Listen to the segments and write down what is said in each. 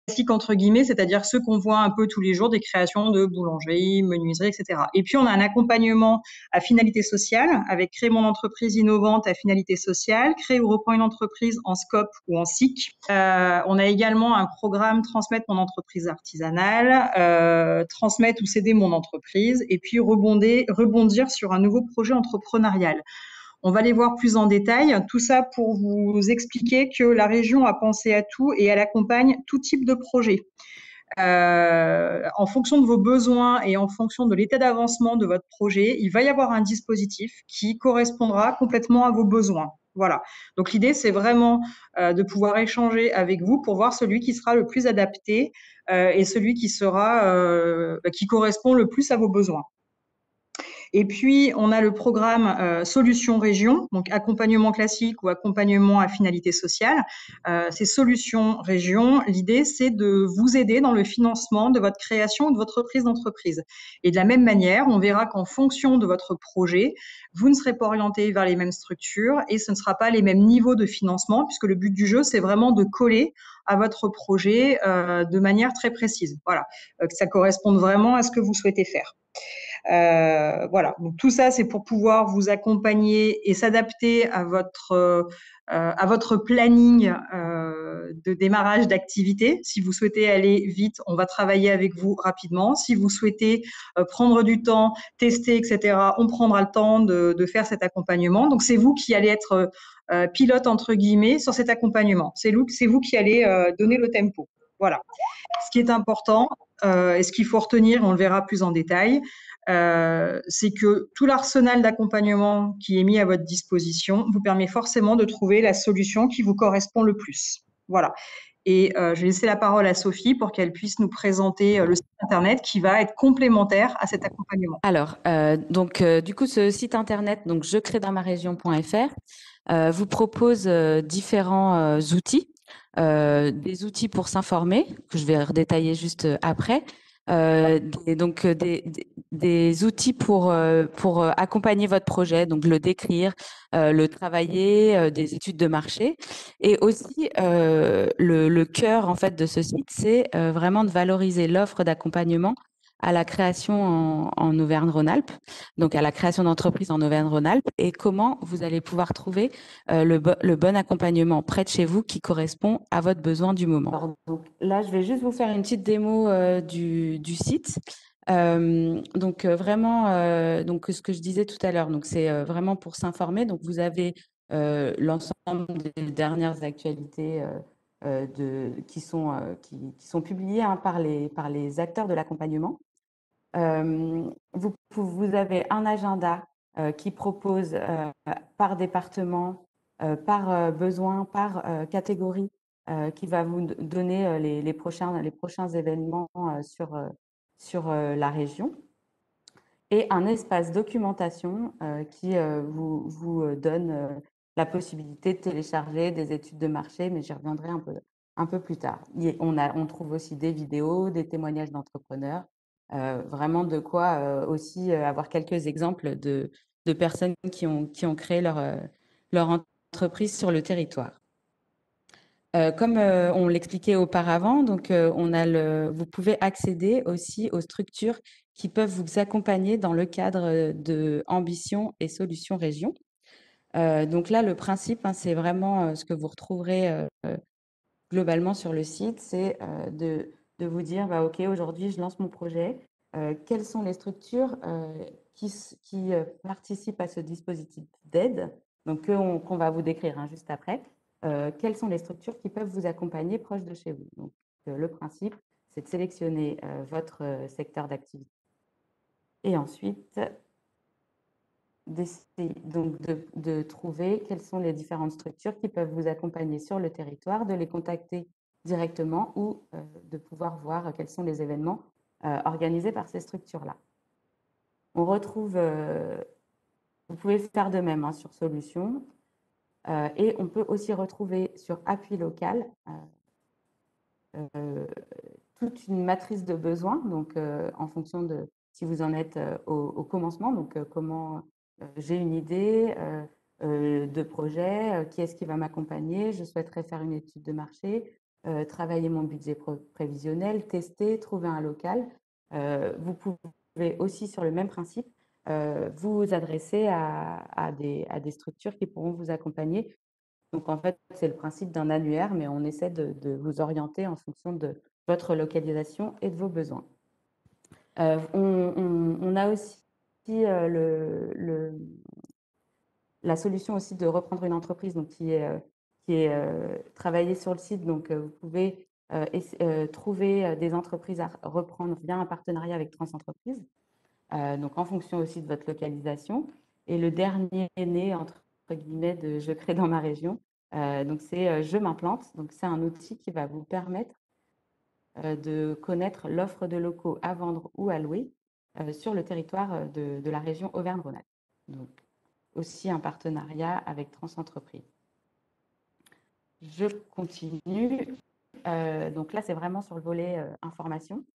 classiques entre guillemets, c'est-à-dire ceux qu'on voit un peu tous les jours, des créations de boulangerie, menuiserie, etc. Et puis on a un accompagnement à finalité sociale avec créer mon entreprise innovante à finalité sociale, créer ou reprendre une entreprise en SCOP ou en SIC. On a également un programme transmettre mon entreprise artisanale, transmettre ou céder mon entreprise, et puis rebondir sur un nouveau projet entrepreneurial. On va les voir plus en détail. Tout ça pour vous expliquer que la région a pensé à tout et elle accompagne tout type de projet. En fonction de vos besoins et en fonction de l'état d'avancement de votre projet, il va y avoir un dispositif qui correspondra complètement à vos besoins. Voilà. Donc l'idée, c'est vraiment de pouvoir échanger avec vous pour voir celui qui sera le plus adapté et celui qui correspond le plus à vos besoins. Et puis, on a le programme Solutions Région, donc accompagnement classique ou accompagnement à finalité sociale. C'est Solutions Région. L'idée, c'est de vous aider dans le financement de votre création ou de votre reprise d'entreprise. Et de la même manière, on verra qu'en fonction de votre projet, vous ne serez pas orienté vers les mêmes structures et ce ne sera pas les mêmes niveaux de financement, puisque le but du jeu, c'est vraiment de coller à votre projet de manière très précise. Voilà, que ça corresponde vraiment à ce que vous souhaitez faire. Voilà, donc tout ça, c'est pour pouvoir vous accompagner et s'adapter à votre planning de démarrage d'activité. Si vous souhaitez aller vite, on va travailler avec vous rapidement. Si vous souhaitez prendre du temps, tester, etc., on prendra le temps de faire cet accompagnement. Donc, c'est vous qui allez être pilote, entre guillemets, sur cet accompagnement. C'est vous qui allez donner le tempo. Voilà. Ce qui est important et ce qu'il faut retenir, on le verra plus en détail, c'est que tout l'arsenal d'accompagnement qui est mis à votre disposition vous permet forcément de trouver la solution qui vous correspond le plus. Voilà. Et je vais laisser la parole à Sophie pour qu'elle puisse nous présenter le site internet qui va être complémentaire à cet accompagnement. Alors, du coup, ce site internet, donc jecrédansmarégion.fr, vous propose différents outils, des outils pour s'informer, que je vais redétailler juste après, des outils pour accompagner votre projet, donc le décrire, le travailler, des études de marché, et aussi le cœur en fait de ce site, c'est vraiment de valoriser l'offre d'accompagnement à la création en Auvergne-Rhône-Alpes, donc à la création d'entreprises en Auvergne-Rhône-Alpes, et comment vous allez pouvoir trouver le bon accompagnement près de chez vous qui correspond à votre besoin du moment. Alors, donc, là, je vais juste vous faire une petite démo du site. Donc ce que je disais tout à l'heure, donc c'est vraiment pour s'informer. Donc vous avez l'ensemble des dernières actualités qui sont publiées par les acteurs de l'accompagnement. Vous avez un agenda qui propose par département, par besoin, par catégorie, qui va vous donner les prochains événements sur la région. Et un espace documentation qui vous donne la possibilité de télécharger des études de marché, mais j'y reviendrai un peu plus tard. On trouve aussi des vidéos, des témoignages d'entrepreneurs, vraiment de quoi aussi avoir quelques exemples de personnes qui ont créé leur entreprise sur le territoire. Comme on l'expliquait auparavant, donc vous pouvez accéder aussi aux structures qui peuvent vous accompagner dans le cadre de Ambition et Solutions Région. Donc là, le principe, hein, c'est vraiment ce que vous retrouverez globalement sur le site, c'est de vous dire, bah, OK, aujourd'hui, je lance mon projet. Quelles sont les structures qui participent à ce dispositif d'aide, donc qu'on va vous décrire hein, juste après. Quelles sont les structures qui peuvent vous accompagner proche de chez vous. Donc, le principe, c'est de sélectionner votre secteur d'activité et ensuite d'essayer donc de trouver quelles sont les différentes structures qui peuvent vous accompagner sur le territoire, de les contacter directement ou de pouvoir voir quels sont les événements organisés par ces structures-là. On retrouve, vous pouvez faire de même hein, sur Solutions. Et on peut aussi retrouver sur Appui local toute une matrice de besoins, donc en fonction de si vous en êtes au commencement, donc comment j'ai une idée de projet, qui est-ce qui va m'accompagner, je souhaiterais faire une étude de marché, travailler mon budget prévisionnel, tester, trouver un local. Vous pouvez aussi, sur le même principe, vous adresser à des structures qui pourront vous accompagner. Donc, en fait, c'est le principe d'un annuaire, mais on essaie de vous orienter en fonction de votre localisation et de vos besoins. On a aussi la solution aussi de reprendre une entreprise donc qui est travaillée sur le site. Donc, vous pouvez trouver des entreprises à reprendre via un partenariat avec Transentreprises, donc en fonction aussi de votre localisation. Et le dernier né, entre guillemets, de Je crée dans ma région, donc c'est Je m'implante. Donc, c'est un outil qui va vous permettre de connaître l'offre de locaux à vendre ou à louer sur le territoire de la région Auvergne-Rhône-Alpes. Donc, aussi un partenariat avec Transentreprises. Je continue. Donc là, c'est vraiment sur le volet information.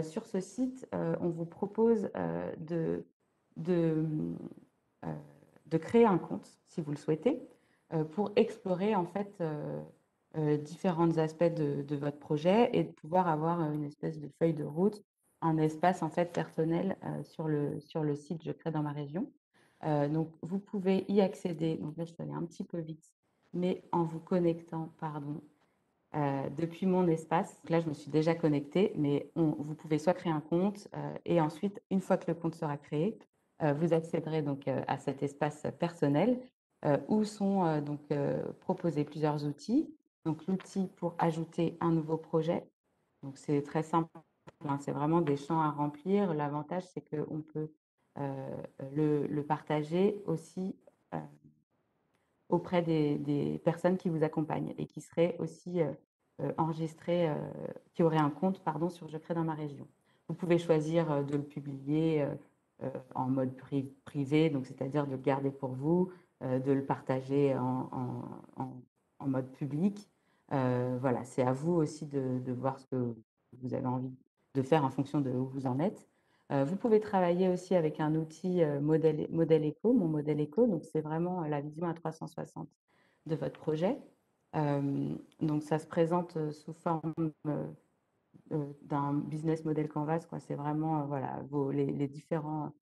Sur ce site, on vous propose de créer un compte, si vous le souhaitez, pour explorer en fait différents aspects de votre projet et de pouvoir avoir une espèce de feuille de route, un espace en fait personnel sur le site Je crée dans ma région. Donc, vous pouvez y accéder. Donc là, je vais aller un petit peu vite, mais en vous connectant, pardon, depuis mon espace. Donc là, je me suis déjà connectée, mais vous pouvez soit créer un compte et ensuite, une fois que le compte sera créé, vous accéderez donc à cet espace personnel où sont donc proposés plusieurs outils. Donc, l'outil pour ajouter un nouveau projet. Donc, c'est très simple, hein, c'est vraiment des champs à remplir. L'avantage, c'est qu'on peut le partager aussi auprès des personnes qui vous accompagnent et qui seraient aussi enregistrées, qui auraient un compte, pardon, sur Je crée dans ma région. Vous pouvez choisir de le publier en mode privé, donc c'est-à-dire de le garder pour vous, de le partager en mode public. Voilà, c'est à vous aussi de voir ce que vous avez envie de faire en fonction de où vous en êtes. Vous pouvez travailler aussi avec un outil modèle éco, mon modèle éco. Donc, c'est vraiment la vision à 360 de votre projet. Donc, ça se présente sous forme d'un business model Canvas, quoi. C'est vraiment voilà, les différents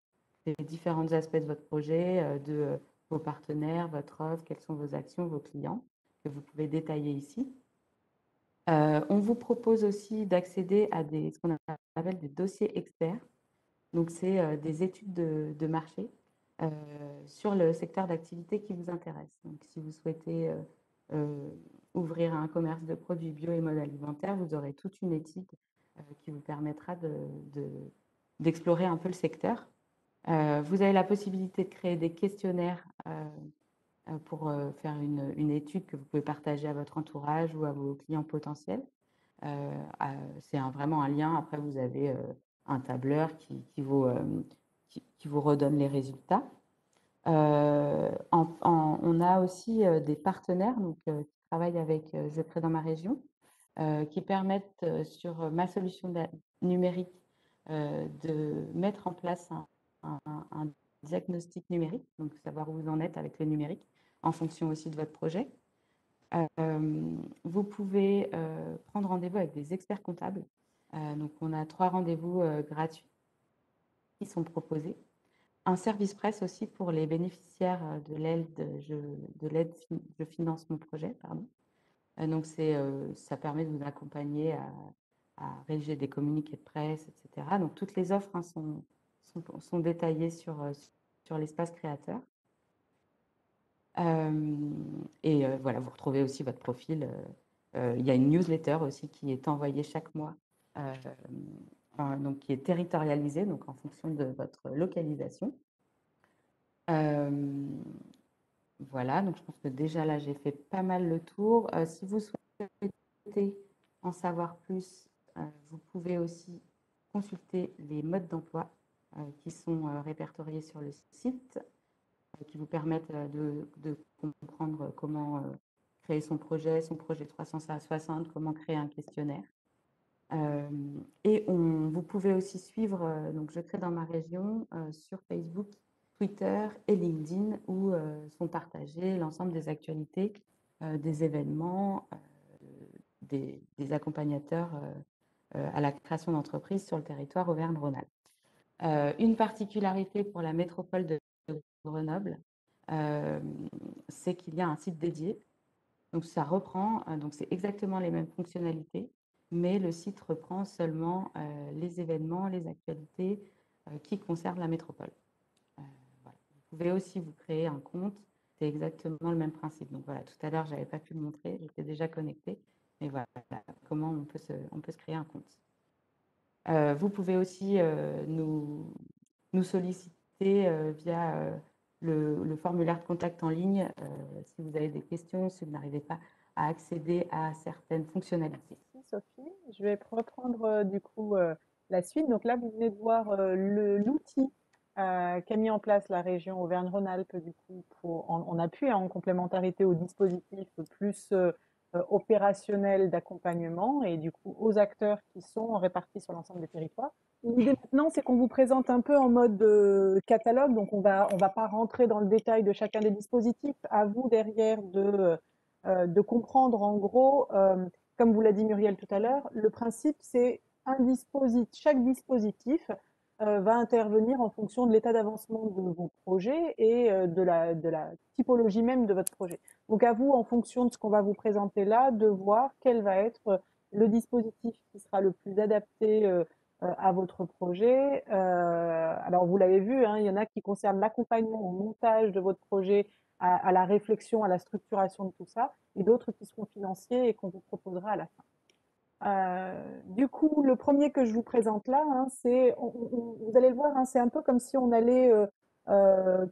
aspects de votre projet, de vos partenaires, votre offre, quelles sont vos actions, vos clients, que vous pouvez détailler ici. On vous propose aussi d'accéder à ce qu'on appelle des dossiers experts. Donc, c'est des études de marché sur le secteur d'activité qui vous intéresse. Donc, si vous souhaitez ouvrir un commerce de produits bio et mode alimentaire, vous aurez toute une étude qui vous permettra d'explorer un peu le secteur. Vous avez la possibilité de créer des questionnaires pour faire une étude que vous pouvez partager à votre entourage ou à vos clients potentiels. C'est vraiment un lien. Après, vous avez un tableur qui vous redonne les résultats. On a aussi des partenaires donc, qui travaillent avec Je crée dans ma région, qui permettent sur ma solution numérique de mettre en place un diagnostic numérique, donc savoir où vous en êtes avec le numérique, en fonction aussi de votre projet. Vous pouvez prendre rendez-vous avec des experts comptables. Donc, on a 3 rendez-vous gratuits qui sont proposés. Un service presse aussi pour les bénéficiaires de l'aide Je finance mon projet, pardon. Donc, ça permet de vous accompagner à rédiger des communiqués de presse, etc. Donc, toutes les offres hein, sont détaillées sur l'espace créateur. Et voilà, vous retrouvez aussi votre profil. Il y a une newsletter aussi qui est envoyée chaque mois, donc qui est territorialisée, donc en fonction de votre localisation. Voilà, donc je pense que déjà là, j'ai fait pas mal le tour. Si vous souhaitez en savoir plus, vous pouvez aussi consulter les modes d'emploi qui sont répertoriés sur le site, qui vous permettent de comprendre comment créer son projet 360, comment créer un questionnaire. Et vous pouvez aussi suivre, donc Je crée dans ma région sur Facebook, Twitter et LinkedIn où sont partagées l'ensemble des actualités, des événements, des accompagnateurs à la création d'entreprises sur le territoire Auvergne-Rhône-Alpes. Une particularité pour la métropole de Grenoble, c'est qu'il y a un site dédié. Donc ça reprend, donc c'est exactement les mêmes fonctionnalités, mais le site reprend seulement les événements, les actualités qui concernent la métropole. Voilà. Vous pouvez aussi vous créer un compte, c'est exactement le même principe. Donc voilà, tout à l'heure, je n'avais pas pu le montrer, j'étais déjà connectée, mais voilà comment on peut se créer un compte. Vous pouvez aussi nous solliciter via le formulaire de contact en ligne si vous avez des questions, si vous n'arrivez pas à accéder à certaines fonctionnalités. Merci Sophie. Je vais reprendre du coup la suite. Donc là, vous venez de voir l'outil qu'a mis en place la région Auvergne-Rhône-Alpes du coup en appui, en complémentarité au dispositif plus opérationnel d'accompagnement et du coup aux acteurs qui sont répartis sur l'ensemble des territoires. L'idée maintenant, c'est qu'on vous présente un peu en mode catalogue. Donc on va pas rentrer dans le détail de chacun des dispositifs. À vous derrière de comprendre en gros comme vous l'a dit Muriel tout à l'heure, le principe, c'est chaque dispositif va intervenir en fonction de l'état d'avancement de vos projets et de la typologie même de votre projet. Donc à vous, en fonction de ce qu'on va vous présenter là, de voir quel va être le dispositif qui sera le plus adapté à votre projet. Alors vous l'avez vu, hein, il y en a qui concernent l'accompagnement au montage de votre projet, à la réflexion, à la structuration de tout ça, et d'autres qui seront financiers et qu'on vous proposera à la fin. Du coup, le premier que je vous présente là, hein, vous allez le voir, hein, c'est un peu comme si on allait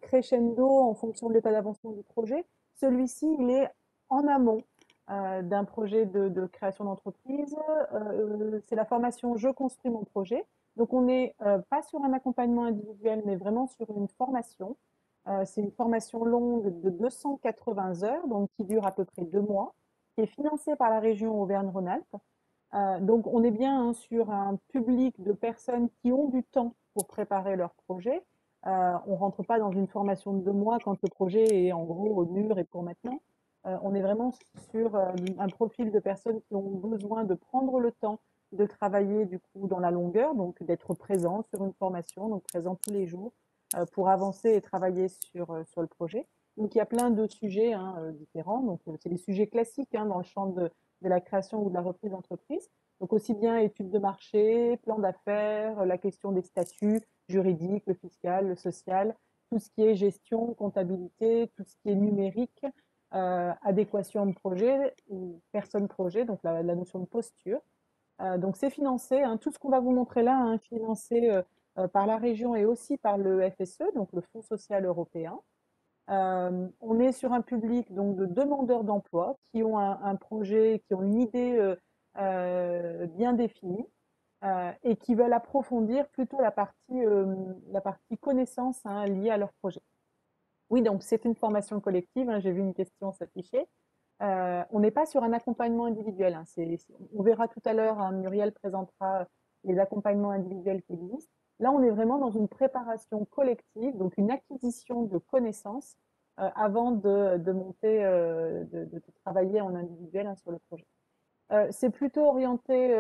crescendo en fonction de l'état d'avancement du projet. Celui-ci, il est en amont d'un projet de création d'entreprise. C'est la formation Je construis mon projet. Donc, on n'est pas sur un accompagnement individuel, mais vraiment sur une formation. C'est une formation longue de 280 heures, donc qui dure à peu près 2 mois, qui est financée par la région Auvergne-Rhône-Alpes. Donc, on est bien hein, sur un public de personnes qui ont du temps pour préparer leur projet. On ne rentre pas dans une formation de 2 mois quand le projet est en gros au mur et pour maintenant. On est vraiment sur un profil de personnes qui ont besoin de prendre le temps de travailler du coup dans la longueur, donc d'être présent sur une formation, donc présent tous les jours pour avancer et travailler sur le projet. Donc il y a plein de sujets hein, différents. Donc c'est des sujets classiques hein, dans le champ de la création ou de la reprise d'entreprise. Donc aussi bien études de marché, plan d'affaires, la question des statuts juridiques, le fiscal, le social, tout ce qui est gestion, comptabilité, tout ce qui est numérique, adéquation de projet ou personne projet, donc la notion de posture. Donc c'est financé, hein, tout ce qu'on va vous montrer là, hein, financé par la région et aussi par le FSE, donc le Fonds social européen. On est sur un public donc de demandeurs d'emploi qui ont un projet, qui ont une idée bien définie et qui veulent approfondir plutôt la partie connaissance hein, liée à leur projet. Oui, donc c'est une formation collective. Hein, j'ai vu une question s'afficher. On n'est pas sur un accompagnement individuel. Hein, on verra tout à l'heure, hein, Muriel présentera les accompagnements individuels qui existent. Là, on est vraiment dans une préparation collective, donc une acquisition de connaissances avant de monter, de travailler en individuel hein, sur le projet. C'est plutôt orienté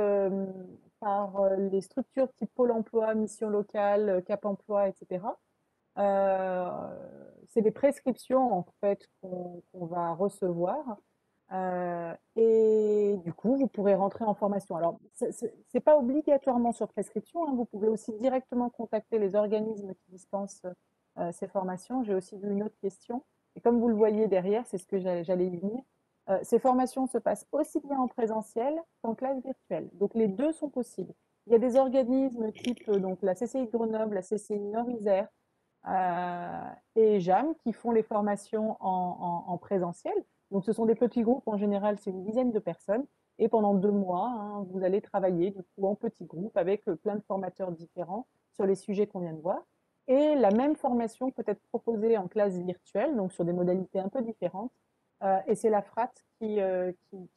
par les structures type Pôle emploi, mission locale, Cap emploi, etc. C'est des prescriptions en fait qu'on va recevoir et du coup vous pourrez rentrer en formation. Alors c'est pas obligatoirement sur prescription, hein, vous pouvez aussi directement contacter les organismes qui dispensent ces formations. J'ai aussi vu une autre question et comme vous le voyez derrière, c'est ce que j'allais y venir. Ces formations se passent aussi bien en présentiel qu'en classe virtuelle. Donc les deux sont possibles. Il y a des organismes type donc la CCI de Grenoble, la CCI Nord-Isère, et JAM qui font les formations en présentiel. Donc, ce sont des petits groupes, en général, c'est une dizaine de personnes. Et pendant 2 mois, hein, vous allez travailler du coup en petits groupes avec plein de formateurs différents sur les sujets qu'on vient de voir. Et la même formation peut être proposée en classe virtuelle, donc sur des modalités un peu différentes. Et c'est la FRAT qui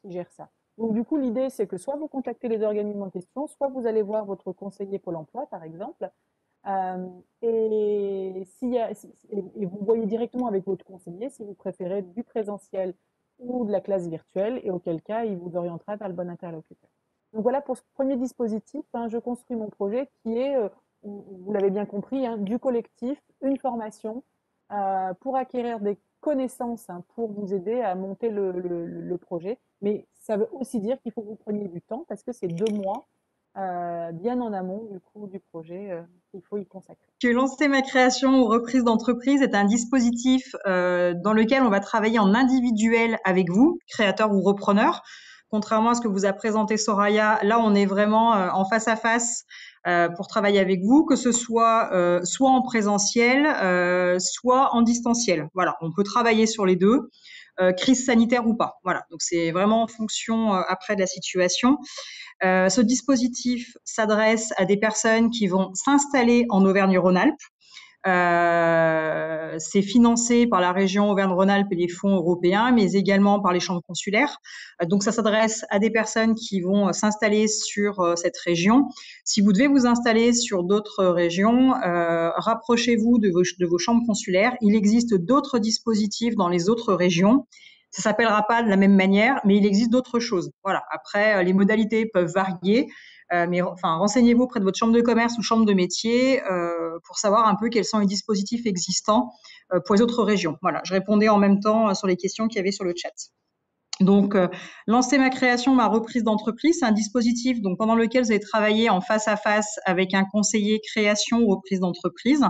gère ça. Donc, du coup, l'idée, c'est que soit vous contactez les organismes en question, soit vous allez voir votre conseiller Pôle emploi, par exemple, et vous voyez directement avec votre conseiller si vous préférez du présentiel ou de la classe virtuelle, et auquel cas, il vous orientera vers le bon interlocuteur. Donc voilà pour ce premier dispositif, hein, je construis mon projet qui est, vous l'avez bien compris, hein, du collectif, une formation pour acquérir des connaissances, hein, pour vous aider à monter le projet. Mais ça veut aussi dire qu'il faut que vous preniez du temps parce que c'est 2 mois bien en amont du coup du projet qu'il faut y consacrer. Que lancer ma création ou reprise d'entreprise est un dispositif dans lequel on va travailler en individuel avec vous, créateur ou repreneur. Contrairement à ce que vous a présenté Soraya, là on est vraiment en face à face pour travailler avec vous, que ce soit soit en présentiel, soit en distanciel. Voilà, on peut travailler sur les deux, crise sanitaire ou pas. Voilà, donc c'est vraiment en fonction après de la situation. Ce dispositif s'adresse à des personnes qui vont s'installer en Auvergne-Rhône-Alpes. C'est financé par la région Auvergne-Rhône-Alpes et les fonds européens, mais également par les chambres consulaires. Donc, ça s'adresse à des personnes qui vont s'installer sur cette région. Si vous devez vous installer sur d'autres régions, rapprochez-vous de vos chambres consulaires. Il existe d'autres dispositifs dans les autres régions. Ça s'appellera pas de la même manière, mais il existe d'autres choses. Voilà. Après, les modalités peuvent varier. Mais enfin, renseignez-vous auprès de votre chambre de commerce ou chambre de métier pour savoir un peu quels sont les dispositifs existants pour les autres régions. Voilà, je répondais en même temps sur les questions qu'il y avait sur le chat. Donc, lancer ma création, ma reprise d'entreprise, c'est un dispositif donc pendant lequel vous allez travailler en face à face avec un conseiller création ou reprise d'entreprise.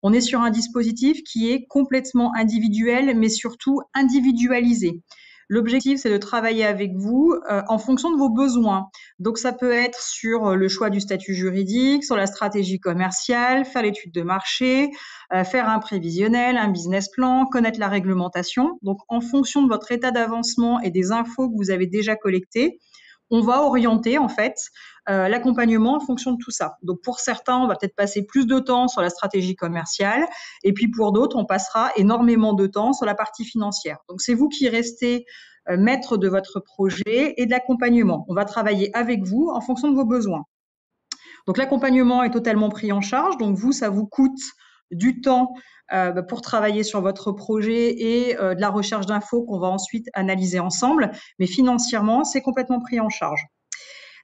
On est sur un dispositif qui est complètement individuel, mais surtout individualisé. L'objectif, c'est de travailler avec vous en fonction de vos besoins. Donc, ça peut être sur le choix du statut juridique, sur la stratégie commerciale, faire l'étude de marché, faire un prévisionnel, un business plan, connaître la réglementation. Donc, en fonction de votre état d'avancement et des infos que vous avez déjà collectées, on va orienter en fait l'accompagnement en fonction de tout ça. Donc pour certains, on va peut-être passer plus de temps sur la stratégie commerciale et puis pour d'autres, on passera énormément de temps sur la partie financière. Donc c'est vous qui restez maître de votre projet et de l'accompagnement. On va travailler avec vous en fonction de vos besoins. Donc l'accompagnement est totalement pris en charge. Donc vous, ça vous coûte du temps pour travailler sur votre projet et de la recherche d'infos qu'on va ensuite analyser ensemble. Mais financièrement, c'est complètement pris en charge.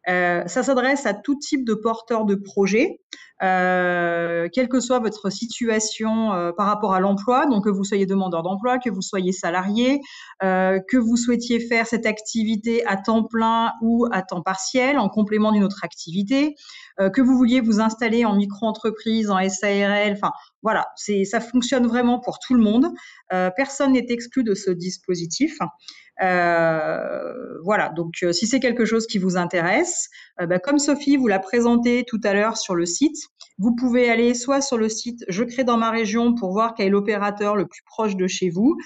Ça s'adresse à tout type de porteurs de projets, quelle que soit votre situation par rapport à l'emploi, donc que vous soyez demandeur d'emploi, que vous soyez salarié, que vous souhaitiez faire cette activité à temps plein ou à temps partiel en complément d'une autre activité, que vous vouliez vous installer en micro-entreprise, en SARL, enfin voilà, ça fonctionne vraiment pour tout le monde. Personne n'est exclu de ce dispositif. Voilà, donc si c'est quelque chose qui vous intéresse, comme Sophie vous l'a présenté tout à l'heure sur le site, vous pouvez aller soit sur le site Je crée dans ma région pour voir quel est l'opérateur le plus proche de chez vous,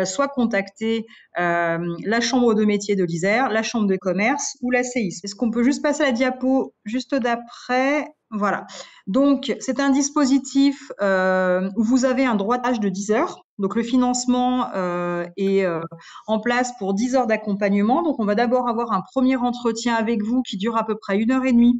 soit contacter la chambre de métier de l'Isère, la chambre de commerce ou la CIS. Est-ce qu'on peut juste passer à la diapo juste d'après? Voilà. Donc, c'est un dispositif où vous avez un droit d'âge de 10 heures. Donc, le financement est en place pour 10 heures d'accompagnement. Donc, on va d'abord avoir un premier entretien avec vous qui dure à peu près 1h30.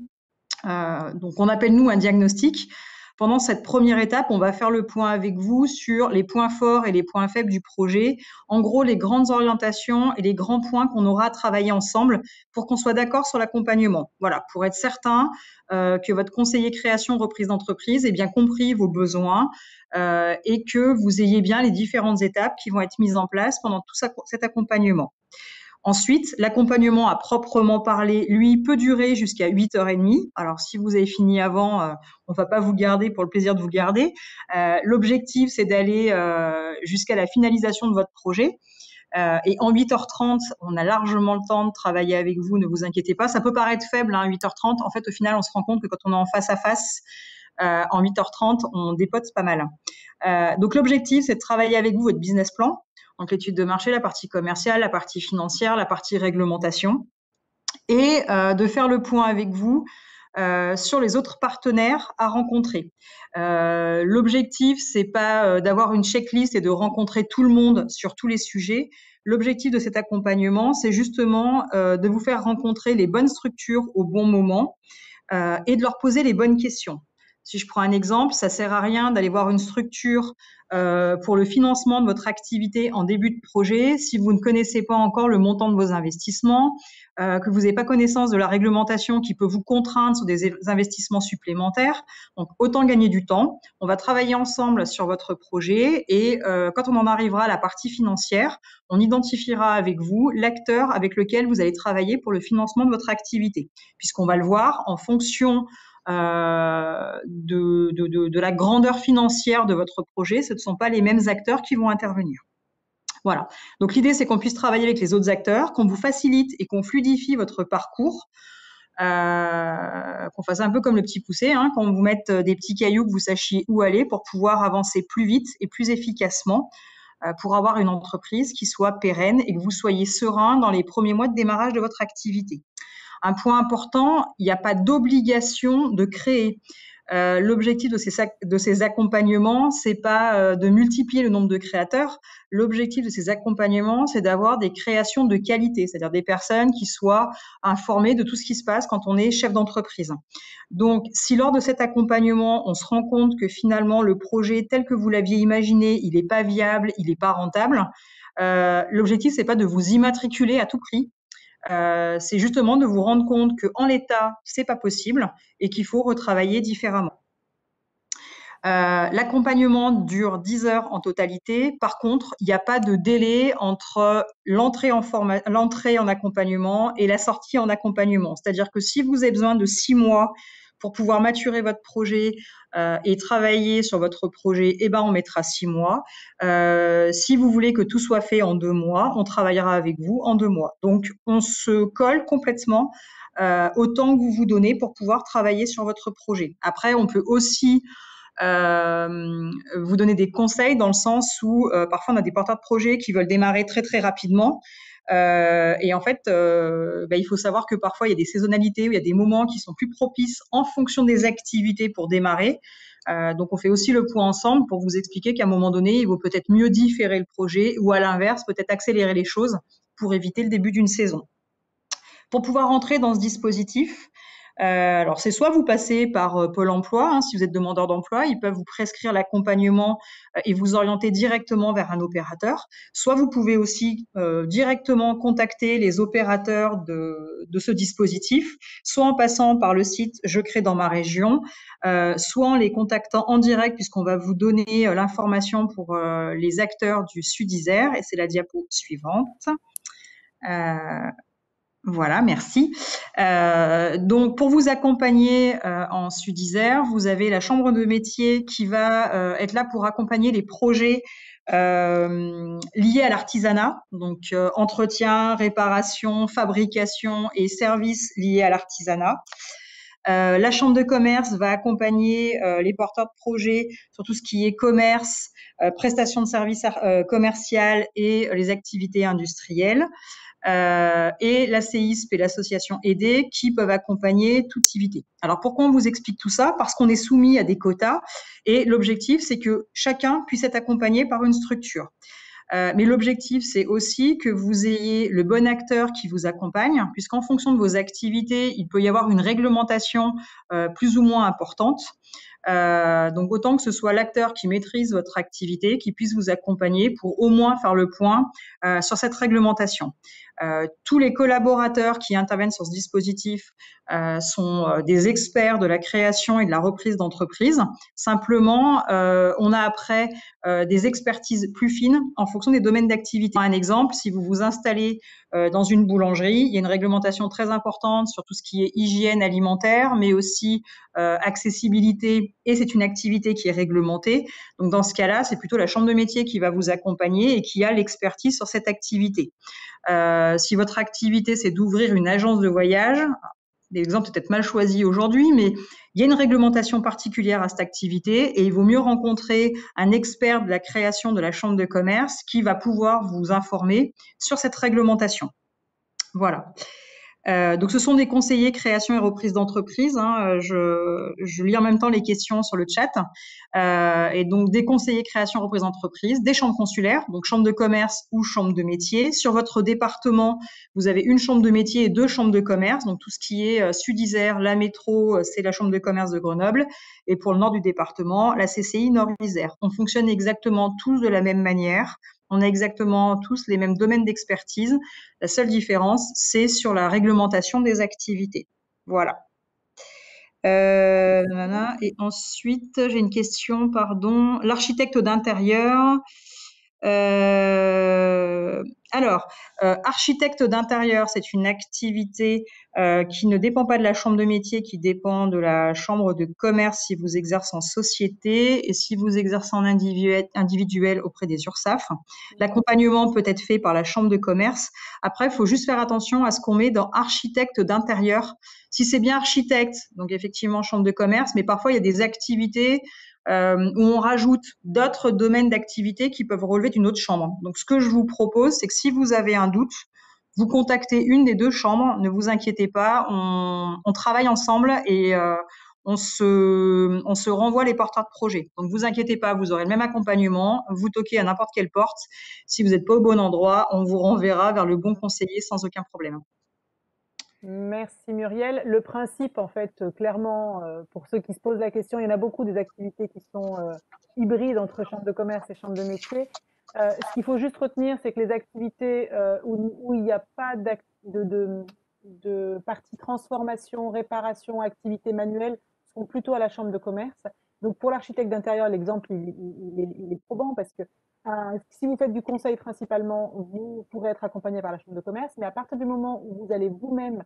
Donc, on appelle nous un diagnostic. Pendant cette première étape, on va faire le point avec vous sur les points forts et les points faibles du projet. En gros, les grandes orientations et les grands points qu'on aura à travailler ensemble pour qu'on soit d'accord sur l'accompagnement. Voilà, pour être certain que votre conseiller création reprise d'entreprise ait bien compris vos besoins et que vous ayez bien les différentes étapes qui vont être mises en place pendant tout cet accompagnement. Ensuite, l'accompagnement à proprement parler, lui, peut durer jusqu'à 8h30. Alors, si vous avez fini avant, on ne va pas vous garder pour le plaisir de vous garder. L'objectif, c'est d'aller jusqu'à la finalisation de votre projet. Et en 8h30, on a largement le temps de travailler avec vous, ne vous inquiétez pas. Ça peut paraître faible, hein, 8h30. En fait, au final, on se rend compte que quand on est en face à face, en 8h30, on dépote pas mal. Donc, l'objectif, c'est de travailler avec vous votre business plan. Donc, l'étude de marché, la partie commerciale, la partie financière, la partie réglementation. Et de faire le point avec vous sur les autres partenaires à rencontrer. L'objectif, c'est pas d'avoir une checklist et de rencontrer tout le monde sur tous les sujets. L'objectif de cet accompagnement, c'est justement de vous faire rencontrer les bonnes structures au bon moment et de leur poser les bonnes questions. Si je prends un exemple, ça sert à rien d'aller voir une structure pour le financement de votre activité en début de projet si vous ne connaissez pas encore le montant de vos investissements, que vous n'avez pas connaissance de la réglementation qui peut vous contraindre sur des investissements supplémentaires. Donc, autant gagner du temps. On va travailler ensemble sur votre projet et quand on en arrivera à la partie financière, on identifiera avec vous l'acteur avec lequel vous allez travailler pour le financement de votre activité, puisqu'on va le voir en fonction de la grandeur financière de votre projet. Ce ne sont pas les mêmes acteurs qui vont intervenir. Voilà. Donc, l'idée, c'est qu'on puisse travailler avec les autres acteurs, qu'on vous facilite et qu'on fluidifie votre parcours, qu'on fasse un peu comme le petit poussé, hein, qu'on vous mette des petits cailloux, que vous sachiez où aller pour pouvoir avancer plus vite et plus efficacement pour avoir une entreprise qui soit pérenne et que vous soyez serein dans les premiers mois de démarrage de votre activité. Un point important, il n'y a pas d'obligation de créer. L'objectif de ces accompagnements, c'est pas de multiplier le nombre de créateurs. L'objectif de ces accompagnements, c'est d'avoir des créations de qualité, c'est-à-dire des personnes qui soient informées de tout ce qui se passe quand on est chef d'entreprise. Donc, si lors de cet accompagnement, on se rend compte que finalement le projet tel que vous l'aviez imaginé, il n'est pas viable, il n'est pas rentable, l'objectif, c'est pas de vous immatriculer à tout prix. C'est justement de vous rendre compte qu'en l'état, c'est pas possible et qu'il faut retravailler différemment. L'accompagnement dure 10 heures en totalité. Par contre, il n'y a pas de délai entre l'entrée en accompagnement et la sortie en accompagnement. C'est-à-dire que si vous avez besoin de 6 mois pour pouvoir maturer votre projet et travailler sur votre projet, eh ben, on mettra 6 mois. Si vous voulez que tout soit fait en 2 mois, on travaillera avec vous en 2 mois. Donc, on se colle complètement au temps que vous vous donnez pour pouvoir travailler sur votre projet. Après, on peut aussi vous donner des conseils dans le sens où parfois on a des porteurs de projets qui veulent démarrer très très rapidement et en fait il faut savoir que parfois il y a des saisonnalités où il y a des moments qui sont plus propices en fonction des activités pour démarrer. Donc on fait aussi le point ensemble pour vous expliquer qu'à un moment donné il vaut peut-être mieux différer le projet ou à l'inverse peut-être accélérer les choses pour éviter le début d'une saison. Pour pouvoir entrer dans ce dispositif, alors c'est soit vous passez par Pôle emploi, hein, si vous êtes demandeur d'emploi, ils peuvent vous prescrire l'accompagnement et vous orienter directement vers un opérateur, soit vous pouvez aussi directement contacter les opérateurs de ce dispositif, soit en passant par le site Je crée dans ma région, soit en les contactant en direct puisqu'on va vous donner l'information pour les acteurs du Sud-Isère, et c'est la diapo suivante. Voilà, merci. Donc, pour vous accompagner en Sud-Isère, vous avez la chambre de métier qui va être là pour accompagner les projets liés à l'artisanat, donc entretien, réparation, fabrication et services liés à l'artisanat. La chambre de commerce va accompagner les porteurs de projets sur tout ce qui est commerce, prestations de services commerciales et les activités industrielles. Et la CISP et l'association aidée qui peuvent accompagner toute activité. Alors, pourquoi on vous explique tout ça? Parce qu'on est soumis à des quotas et l'objectif, c'est que chacun puisse être accompagné par une structure. Mais l'objectif, c'est aussi que vous ayez le bon acteur qui vous accompagne, puisqu'en fonction de vos activités, il peut y avoir une réglementation plus ou moins importante. Donc, autant que ce soit l'acteur qui maîtrise votre activité, qui puisse vous accompagner pour au moins faire le point sur cette réglementation. Tous les collaborateurs qui interviennent sur ce dispositif sont des experts de la création et de la reprise d'entreprise. Simplement, on a après des expertises plus fines en fonction des domaines d'activité. Un exemple, si vous vous installez dans une boulangerie, il y a une réglementation très importante sur tout ce qui est hygiène alimentaire, mais aussi accessibilité, et c'est une activité qui est réglementée. Donc, dans ce cas-là, c'est plutôt la chambre de métier qui va vous accompagner et qui a l'expertise sur cette activité. Si votre activité, c'est d'ouvrir une agence de voyage, l'exemple peut-être mal choisi aujourd'hui, mais il y a une réglementation particulière à cette activité et il vaut mieux rencontrer un expert de la création de la chambre de commerce qui va pouvoir vous informer sur cette réglementation. Voilà. Donc, ce sont des conseillers création et reprise d'entreprise, hein. Je lis en même temps les questions sur le chat. Et donc, des conseillers création et reprise d'entreprise, des chambres consulaires, donc chambre de commerce ou chambre de métier. Sur votre département, vous avez une chambre de métier et 2 chambres de commerce. Donc, tout ce qui est Sud-Isère, la métro, c'est la chambre de commerce de Grenoble. Et pour le nord du département, la CCI Nord-Isère. On fonctionne exactement tous de la même manière. On a exactement tous les mêmes domaines d'expertise. La seule différence, c'est sur la réglementation des activités. Voilà. Et ensuite, j'ai une question, pardon. L'architecte d'intérieur. Alors, architecte d'intérieur, c'est une activité qui ne dépend pas de la chambre de métier, qui dépend de la chambre de commerce si vous exercez en société et si vous exercez en individuel auprès des URSSAF. L'accompagnement peut être fait par la chambre de commerce. Après, il faut juste faire attention à ce qu'on met dans architecte d'intérieur. Si c'est bien architecte, donc effectivement chambre de commerce, mais parfois il y a des activités où on rajoute d'autres domaines d'activité qui peuvent relever d'une autre chambre. Donc, ce que je vous propose, c'est que si vous avez un doute, vous contactez une des 2 chambres, ne vous inquiétez pas, on travaille ensemble et on se renvoie les porteurs de projet. Donc, vous inquiétez pas, vous aurez le même accompagnement, vous toquez à n'importe quelle porte. Si vous n'êtes pas au bon endroit, on vous renverra vers le bon conseiller sans aucun problème. Merci Muriel. Le principe, en fait, clairement, pour ceux qui se posent la question, il y en a beaucoup des activités qui sont hybrides entre chambre de commerce et chambre de métier. Ce qu'il faut juste retenir, c'est que les activités où il n'y a pas de partie transformation, réparation, activité manuelle sont plutôt à la chambre de commerce. Donc pour l'architecte d'intérieur, l'exemple, il est probant parce que si vous faites du conseil principalement, vous pourrez être accompagné par la chambre de commerce, mais à partir du moment où vous allez vous-même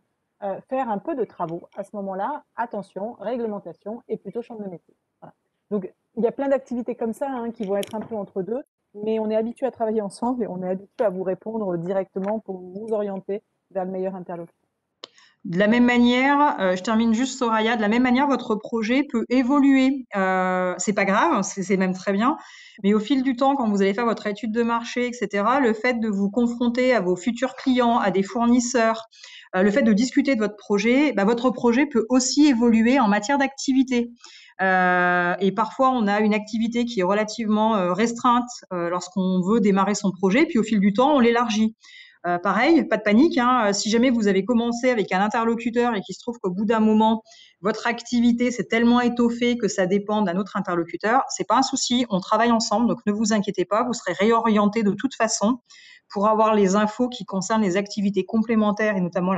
faire un peu de travaux, à ce moment-là, attention, réglementation et plutôt chambre de métier. Voilà. Donc, il y a plein d'activités comme ça qui vont être un peu entre deux, mais on est habitué à travailler ensemble et on est habitué à vous répondre directement pour vous orienter vers le meilleur interlocuteur. De la même manière, je termine juste Soraya, de la même manière, votre projet peut évoluer. C'est pas grave, c'est même très bien. Mais au fil du temps, quand vous allez faire votre étude de marché, etc., le fait de vous confronter à vos futurs clients, à des fournisseurs, le fait de discuter de votre projet peut aussi évoluer en matière d'activité. Et parfois, on a une activité qui est relativement restreinte lorsqu'on veut démarrer son projet, puis au fil du temps, on l'élargit. Pareil, pas de panique, hein. Si jamais vous avez commencé avec un interlocuteur et qu'il se trouve qu'au bout d'un moment, votre activité s'est tellement étoffée que ça dépend d'un autre interlocuteur, c'est pas un souci. On travaille ensemble, donc ne vous inquiétez pas. Vous serez réorienté de toute façon pour avoir les infos qui concernent les activités complémentaires et notamment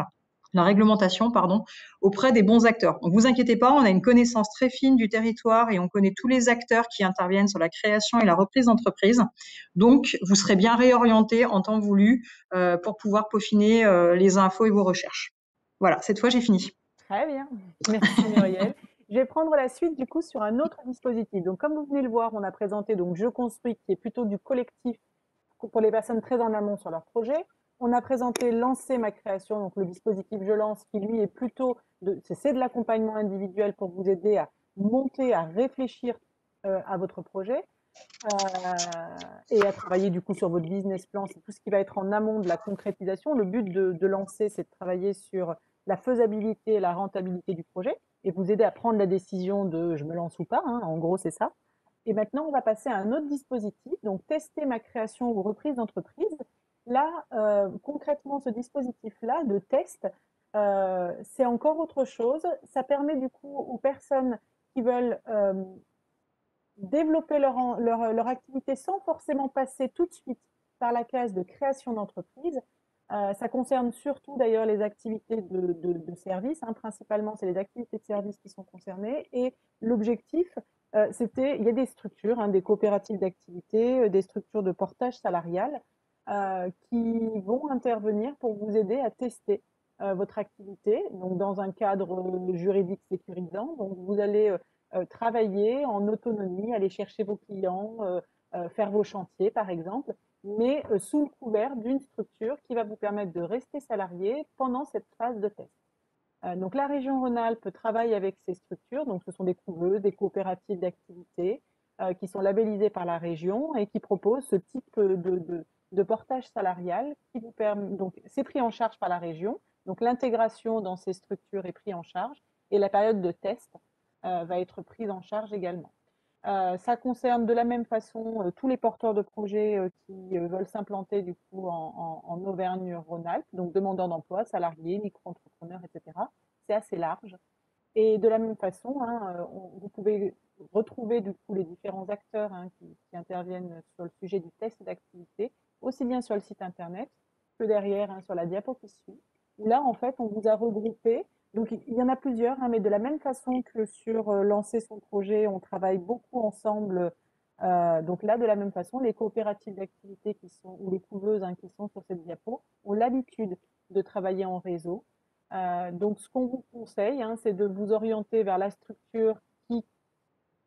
la réglementation, pardon, auprès des bons acteurs. Donc, vous inquiétez pas, on a une connaissance très fine du territoire et on connaît tous les acteurs qui interviennent sur la création et la reprise d'entreprise. Donc, vous serez bien réorienté en temps voulu pour pouvoir peaufiner les infos et vos recherches. Voilà, cette fois, j'ai fini. Très bien, merci Muriel. Je vais prendre la suite du coup sur un autre dispositif. Donc, comme vous venez le voir, on a présenté donc Je construis, qui est plutôt du collectif pour les personnes très en amont sur leur projet. On a présenté Lancer ma création, donc le dispositif Je lance, qui lui est plutôt c'est de l'accompagnement individuel pour vous aider à monter, à réfléchir à votre projet et à travailler du coup sur votre business plan. C'est tout ce qui va être en amont de la concrétisation. Le but de Lancer, c'est de travailler sur la faisabilité et la rentabilité du projet et vous aider à prendre la décision de je me lance ou pas. En gros, c'est ça. Et maintenant, on va passer à un autre dispositif, donc tester ma création ou reprise d'entreprise. Là, concrètement, ce dispositif-là de test, c'est encore autre chose. Ça permet du coup aux personnes qui veulent développer leur activité sans forcément passer tout de suite par la case de création d'entreprise. Ça concerne surtout d'ailleurs les activités de service, principalement c'est les activités de service qui sont concernées. Et l'objectif, il y a des structures, des coopératives d'activité, des structures de portage salarial qui vont intervenir pour vous aider à tester votre activité, donc dans un cadre juridique sécurisant. Donc vous allez travailler en autonomie, aller chercher vos clients, faire vos chantiers par exemple, mais sous le couvert d'une structure qui va vous permettre de rester salarié pendant cette phase de test. Donc la région Rhône-Alpes travaille avec ces structures, donc ce sont des couveuses, des coopératives d'activité qui sont labellisées par la région et qui proposent ce type de portage salarial qui vous permet, donc c'est pris en charge par la région, Donc l'intégration dans ces structures est prise en charge et la période de test va être prise en charge également. Ça concerne de la même façon tous les porteurs de projets qui veulent s'implanter du coup en Auvergne-Rhône-Alpes, donc demandeurs d'emploi, salariés, micro-entrepreneurs, etc. C'est assez large. Et de la même façon, hein, vous pouvez retrouver du coup les différents acteurs qui interviennent sur le sujet du test d'activité, aussi bien sur le site internet que derrière sur la diapo qui suit. Où là, en fait, on vous a regroupé. Donc, il y en a plusieurs, mais de la même façon que sur lancer son projet, on travaille beaucoup ensemble. Donc là, de la même façon, les coopératives d'activité qui sont, ou les couveuses qui sont sur cette diapo, ont l'habitude de travailler en réseau. Donc, ce qu'on vous conseille, c'est de vous orienter vers la structure qui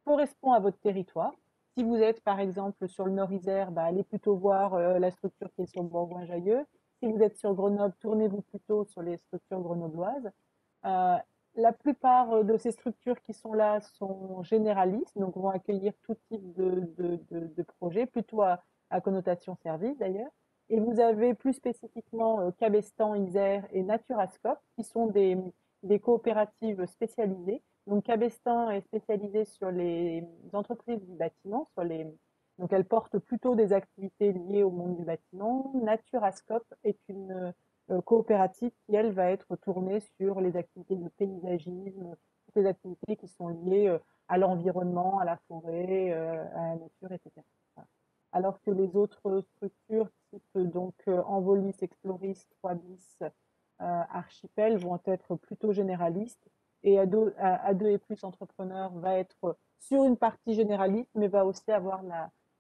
correspond à votre territoire. Si vous êtes, par exemple, sur le Nord-Isère, allez plutôt voir la structure qui est sur Bourgoin-Jallieu. Si vous êtes sur Grenoble, tournez-vous plutôt sur les structures grenobloises. Euh, la plupart de ces structures qui sont là sont généralistes, donc vont accueillir tout type de projets, plutôt à connotation service d'ailleurs. Et vous avez plus spécifiquement Cabestan, Isère et Naturascope, qui sont des coopératives spécialisées. Donc Cabestan est spécialisée sur les entreprises du bâtiment, donc elle porte plutôt des activités liées au monde du bâtiment. Naturascope est une coopérative qui, elle, va être tournée sur les activités de paysagisme, toutes les activités qui sont liées à l'environnement, à la forêt, à la nature, etc. Alors que les autres structures, type donc Envolis, Exploris, 3bis, Archipel, vont être plutôt généralistes. Et A2 et plus entrepreneur va être sur une partie généraliste, mais va aussi avoir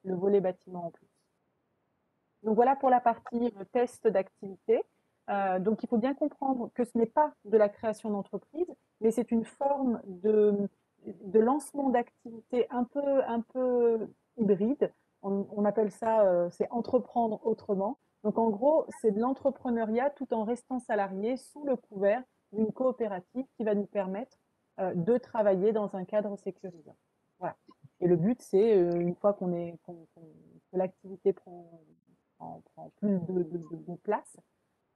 le volet bâtiment en plus. Donc voilà pour la partie test d'activité. Donc il faut bien comprendre que ce n'est pas de la création d'entreprise, mais c'est une forme de lancement d'activité un peu hybride. On appelle ça, c'est entreprendre autrement. Donc en gros, c'est de l'entrepreneuriat tout en restant salarié sous le couvert d'une coopérative qui va nous permettre de travailler dans un cadre sécurisant. Voilà. Et le but, c'est une fois que l'activité prend plus de place,